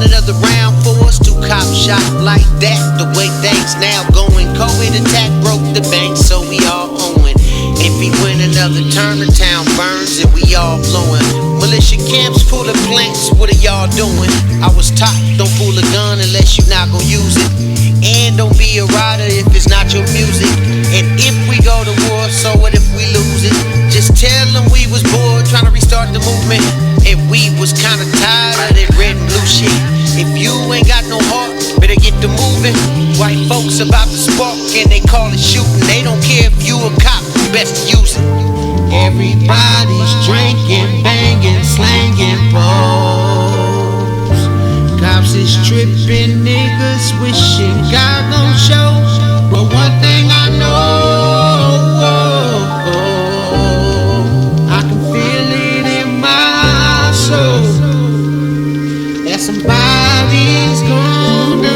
another round for us. 2 cops shot like that. The way things now going. COVID attack broke the bank, so we all owing. If we win another turn, the town burns and we all blowing. Militia camps full of plants, what are y'all doing? I was taught, don't pull a gun unless you're not gonna use it. And don't be a rider if it's not your music. And if we go to war, so what if we lose it? Just tell them we was bored trying to restart the movement. And we was kinda tired of that red and blue shit. If you ain't got no heart, better get to moving. White folks about to spark and they call it shooting. They don't care if you a cop, you best to use it. Everybody's drinking, banging, slanging poles. Cops is tripping, niggas wishing God gon' show. But one thing I know, I can feel it in my soul that somebody's gonna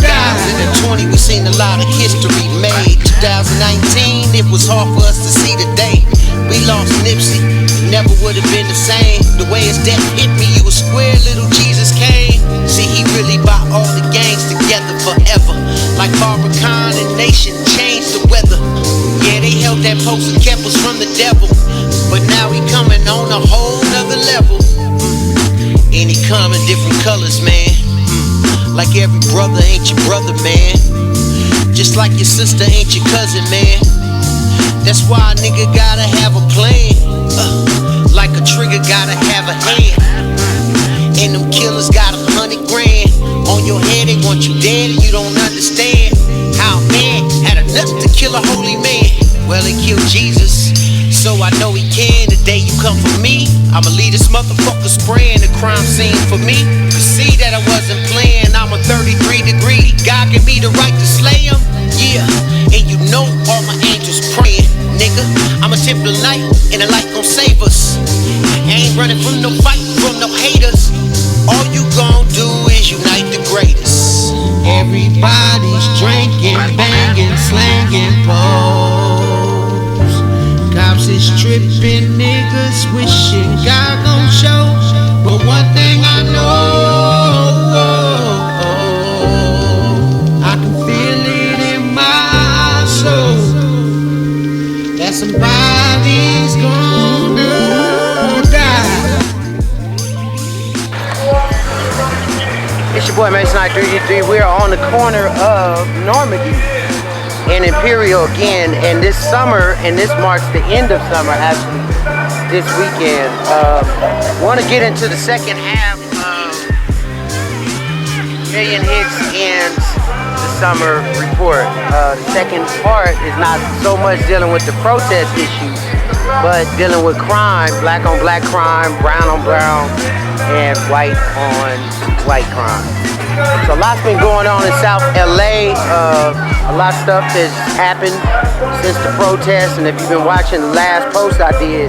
die. 2020 we seen a lot of history made. 2019 it was hard for us to see the day. We lost Nipsey, it never would have been the same. The way his death hit me, you was square, little Jesus came. See, he really brought all the gangs together forever. Like Farrakhan and Nation changed the weather. Yeah, they held that post and kept us from the devil. But now he coming on a whole nother level. And he come in different colors, man. Like every brother ain't your brother, man. Just like your sister ain't your cousin, man. That's why a nigga gotta have a plan. Like a trigger gotta have a hand. And them killers got 100 grand on your head, they want you dead and you don't understand how a man had enough to kill a holy man. Well, they killed Jesus, so I know he can. The day you come for me, I'ma leave this motherfucker spraying the crime scene for me. You see that I wasn't playing, I'm a 33 degree. God gave me the right to slay him, yeah. And you know all my angels praying, nigga. I'm a temple of light, and the light gon' save us. I ain't running from no fight, from no haters. All you gon' do is unite the greatest. Everybody's drinking, banging, slanging poles. Cops is tripping, niggas wishing God gon' show. But one thing I know, I can feel it in my soul that somebody's gonna die. It's your boy Mason 3D3. We are on the corner of Normandy and Imperial again, and this summer, and this marks the end of summer actually, this weekend. Want to get into the second half of Million Hits and the summer report. The second part is not so much dealing with the protest issues, but dealing with crime, black on black crime, brown on brown, and white on white crime. So a lot's been going on in South LA. A lot of stuff has happened since the protest, and if you've been watching the last post I did,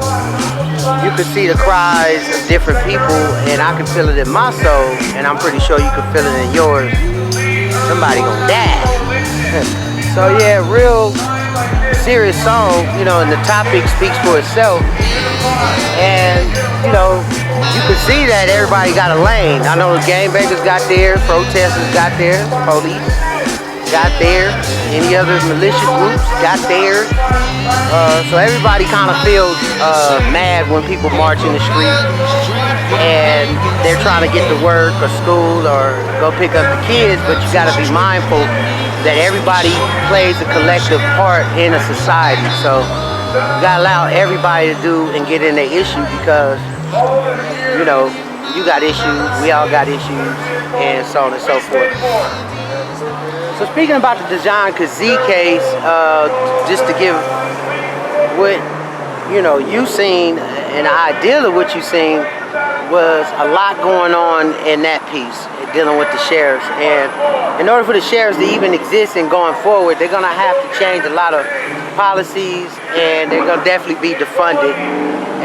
you could see the cries of different people, and I can feel it in my soul, and I'm pretty sure you can feel it in yours. Somebody gonna die. So yeah, real serious song, you know, and the topic speaks for itself. And, you know, you can see that everybody got a lane. I know the gangbangers got theirs, protesters got theirs, police got theirs, any other militia groups got theirs. So everybody kind of feels mad when people march in the street and they're trying to get to work or school or go pick up the kids, but you got to be mindful that everybody plays a collective part in a society. So you got to allow everybody to do and get in their issue, because, you know, you got issues, we all got issues, and so on and so forth. So speaking about the Dejan Kazee case, just to give what, you know, you seen, an idea of what you seen, was a lot going on in that piece, dealing with the sheriffs. And in order for the sheriffs to even exist and going forward, they're gonna have to change a lot of policies, and they're gonna definitely be defunded,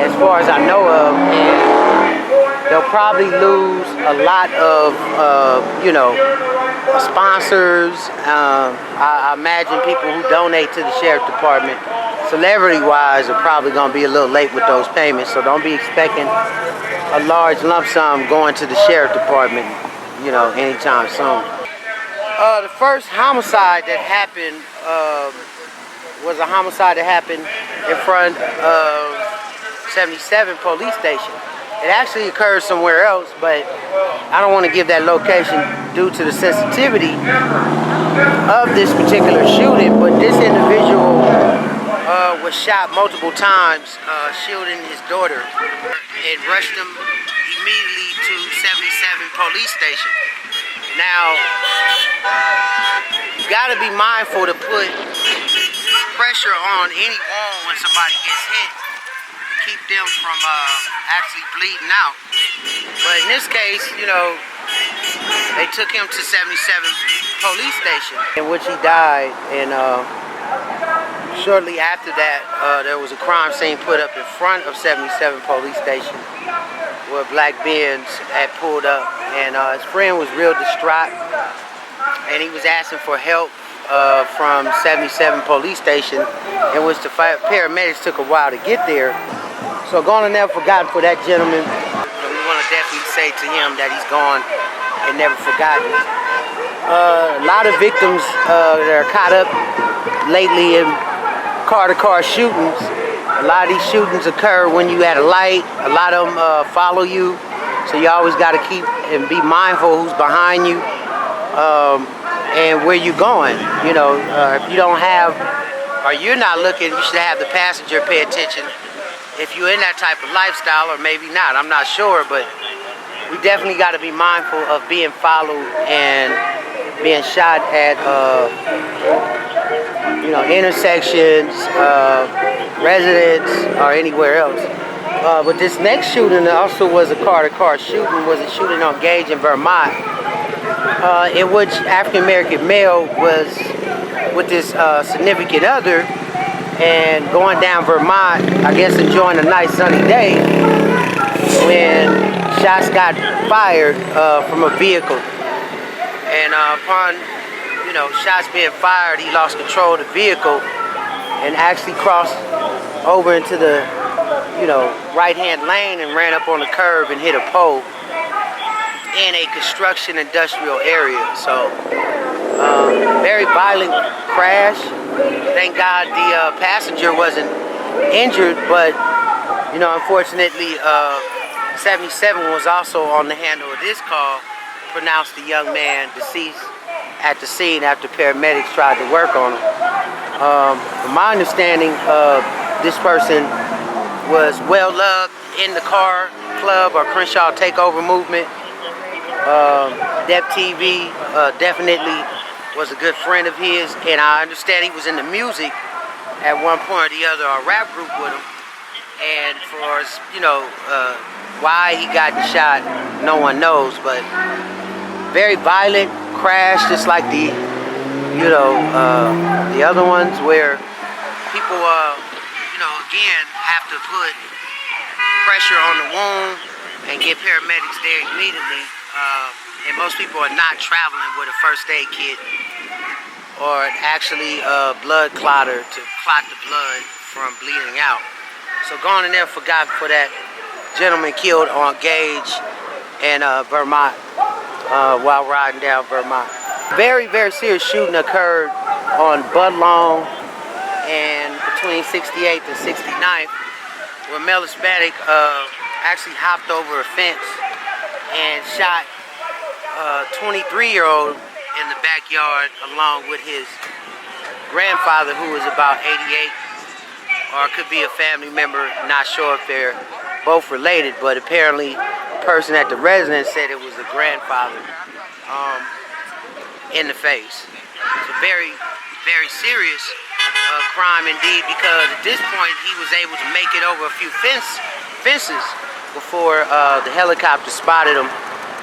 as far as I know of. And they'll probably lose a lot of, you know, sponsors. I imagine people who donate to the sheriff department. celebrity-wise, are probably going to be a little late with those payments. So don't be expecting a large lump sum going to the sheriff department, you know, anytime soon. The first homicide that happened was a homicide that happened in front of 77 police station. It actually occurred somewhere else, but I don't want to give that location due to the sensitivity of this particular shooting. But this individual was shot multiple times, shielding his daughter, and rushed him immediately to 77 police station. Now, you got to be mindful to put pressure on any wall when somebody gets hit, to keep them from actually bleeding out. But in this case, you know, they took him to 77 police station, in which he died. And shortly after that, there was a crime scene put up in front of 77 police station, where Black Benz had pulled up, and his friend was real distraught, and he was asking for help from 77 police station, in which the paramedics took a while to get there. So gone and never forgotten for that gentleman. So we want to definitely say to him that he's gone and never forgotten. A lot of victims that are caught up lately in car-to-car shootings. A lot of these shootings occur when you at a light. A lot of them follow you, so you always got to keep and be mindful who's behind you and where you're going. You know, if you don't have, or you're not looking, you should have the passenger pay attention. If you're in that type of lifestyle, or maybe not, I'm not sure, but we definitely got to be mindful of being followed and being shot at, you know, intersections, residents, or anywhere else. But this next shooting also was a car-to-car shooting, was a shooting on Gage in Vermont, in which African-American male was with his significant other and going down Vermont, I guess enjoying a nice sunny day, when shots got fired from a vehicle. And upon, you know, shots being fired, he lost control of the vehicle and actually crossed over into the, you know, right-hand lane and ran up on the curb and hit a pole in a construction industrial area. So very violent crash. Thank God the passenger wasn't injured, but you know, unfortunately 77 was also on the handle of this call, pronounced the young man deceased at the scene after paramedics tried to work on him. From my understanding, this person was well loved in the car club or Crenshaw takeover movement. Dep TV definitely was a good friend of his, and I understand he was in the music at one point or the other, or rap group with him. And for, you know, why he got shot, no one knows, but very violent crash, just like the, you know, the other ones, where people, you know, again, have to put pressure on the wound and get paramedics there immediately. And most people are not traveling with a first aid kit or actually a blood clotter to clot the blood from bleeding out. So gone and never forgotten for that gentleman killed on Gage in Vermont while riding down Vermont. Very, very serious shooting occurred on Budlong and between 68th and 69th, where male Hispanic actually hopped over a fence and shot a 23-year-old in the backyard along with his grandfather, who was about 88, or could be a family member. Not sure if they're both related, but apparently the person at the residence said it was the grandfather in the face. It's a very, very serious crime indeed, because at this point he was able to make it over a few fences before the helicopter spotted him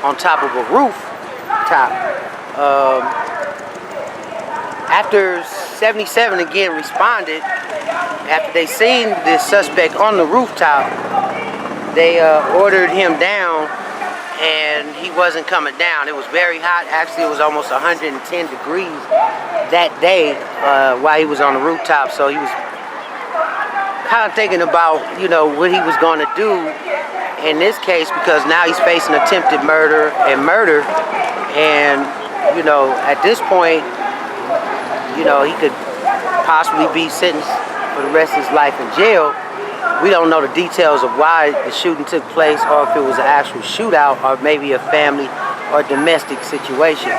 on top of a rooftop. After 77 again responded, after they seen the suspect on the rooftop, they ordered him down, and he wasn't coming down. It was very hot. Actually, it was almost 110 degrees that day while he was on the rooftop, so he was kind of thinking about, you know, what he was going to do in this case, because now he's facing attempted murder. And, you know, at this point, you know, he could possibly be sentenced for the rest of his life in jail. We don't know the details of why the shooting took place, or if it was an actual shootout, or maybe a family or domestic situation.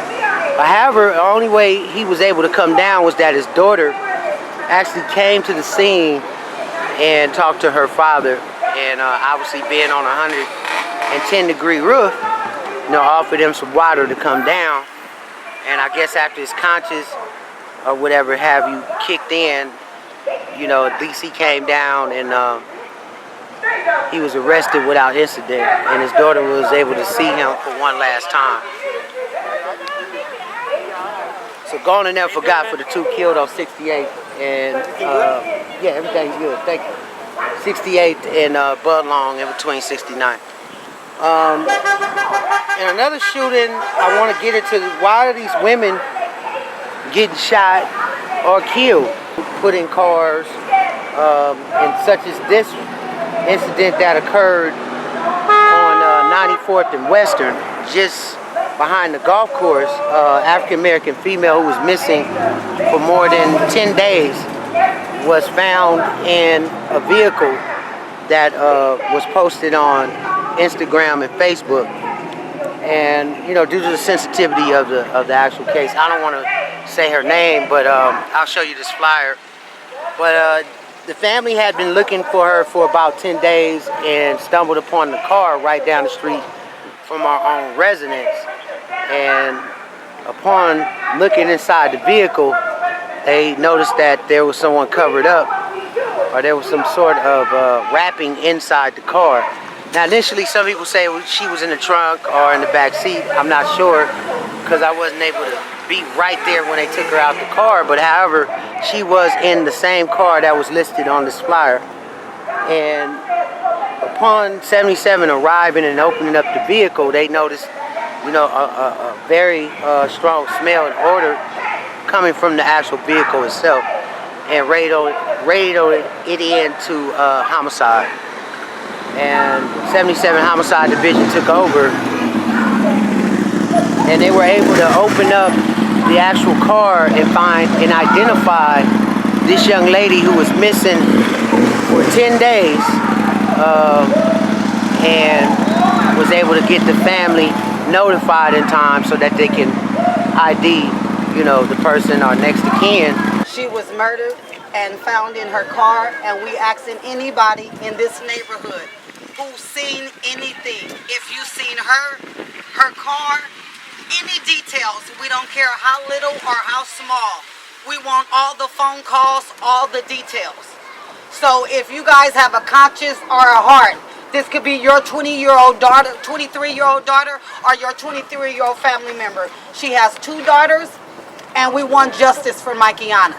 However, the only way he was able to come down was that his daughter actually came to the scene and talked to her father, and obviously being on a 110-degree roof, you know, offered him some water to come down. And I guess after his conscience or whatever have you kicked in, you know, at least he came down and he was arrested without incident, and his daughter was able to see him for one last time. So Gone and Never Forgot for the two killed on 68, and yeah, everything's good, thank you. 68 and Budlong in between 69. And another shooting, I want to get into why are these women getting shot or killed, put in cars, and such as this incident that occurred on 94th and Western, just behind the golf course. African-American female who was missing for more than 10 days was found in a vehicle that was posted on Instagram and Facebook. And, you know, due to the sensitivity of the actual case, I don't want to say her name, but I'll show you this flyer. But the family had been looking for her for about 10 days and stumbled upon the car right down the street from our own residence. And upon looking inside the vehicle, they noticed that there was someone covered up, or there was some sort of wrapping inside the car. Now initially some people say she was in the trunk or in the back seat. I'm not sure, because I wasn't able to be right there when they took her out the car, but however, she was in the same car that was listed on this flyer. And upon 77 arriving and opening up the vehicle, they noticed, you know, a very strong smell and odor coming from the actual vehicle itself, and radioed it into homicide. And 77 Homicide Division took over, and they were able to open up the actual car and find and identify this young lady who was missing for 10 days, and was able to get the family notified in time so that they can ID, you know, the person or next of kin. She was murdered and found in her car, and we asking anybody in this neighborhood who's seen anything, if you seen her car, any details, we don't care how little or how small, we want all the phone calls, all the details. So if you guys have a conscience or a heart, this could be your 20-year-old daughter, 23-year-old daughter, or your 23-year-old family member. She has 2 daughters, and we want justice for Mikeyanna.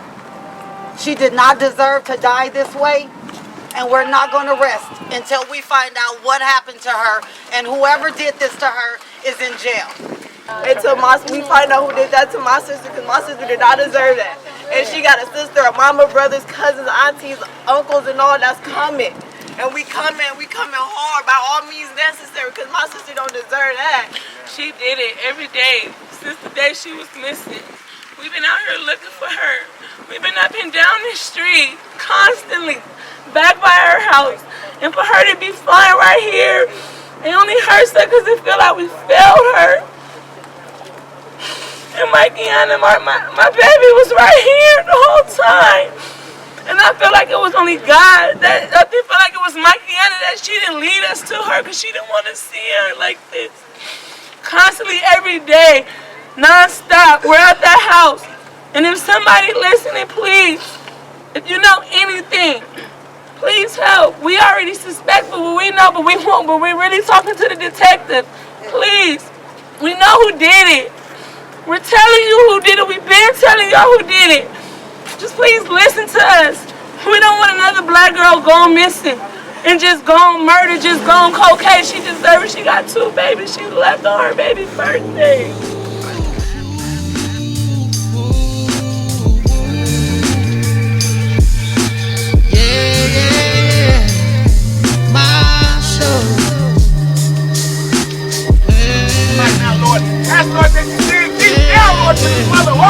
She did not deserve to die this way, and we're not going to rest until we find out what happened to her, and whoever did this to her is in jail. Until we find out who did that to my sister, because my sister did not deserve that. And she got a sister, a mama, brothers, cousins, aunties, uncles, and all that's coming. And we coming hard by all means necessary, because my sister don't deserve that. She did it every day since the day she was missing. We've been out here looking for her. We've been up and down the street constantly, back by her house. And for her to be flying right here, it only hurts her because it feels like we failed her. And Mikeyanna, my baby was right here the whole time. And I feel like it was only God. I feel like it was Mikeyanna that she didn't lead us to her, because she didn't want to see her like this. Constantly, every day, non-stop, we're at that house. And if somebody listening, please, if you know anything, please help. We already suspect what we know, but we won't. But we're really talking to the detective. Please, we know who did it. We're telling you who did it. We've been telling y'all who did it. Just please listen to us. We don't want another black girl going missing and just gone murdered, just gone cocaine. She deserves it. She got 2 babies. She left on her baby's birthday. Yeah, yeah.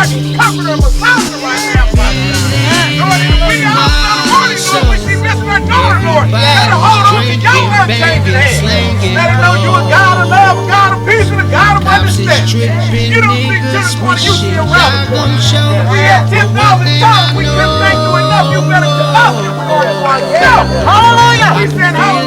Lord, comfort her, massage her right now, Father God. Lord, in the wee hours of the morning, Lord, when she missed her daughter, Lord, let her hold on to your unchanging hand. Let her know you a God of love, a God of peace, and a God of understanding. You don't see to the point, you see around the corner. If we had 10,000 dollars, we couldn't thank you enough. You better come up with one. Hallelujah. We said hallelujah.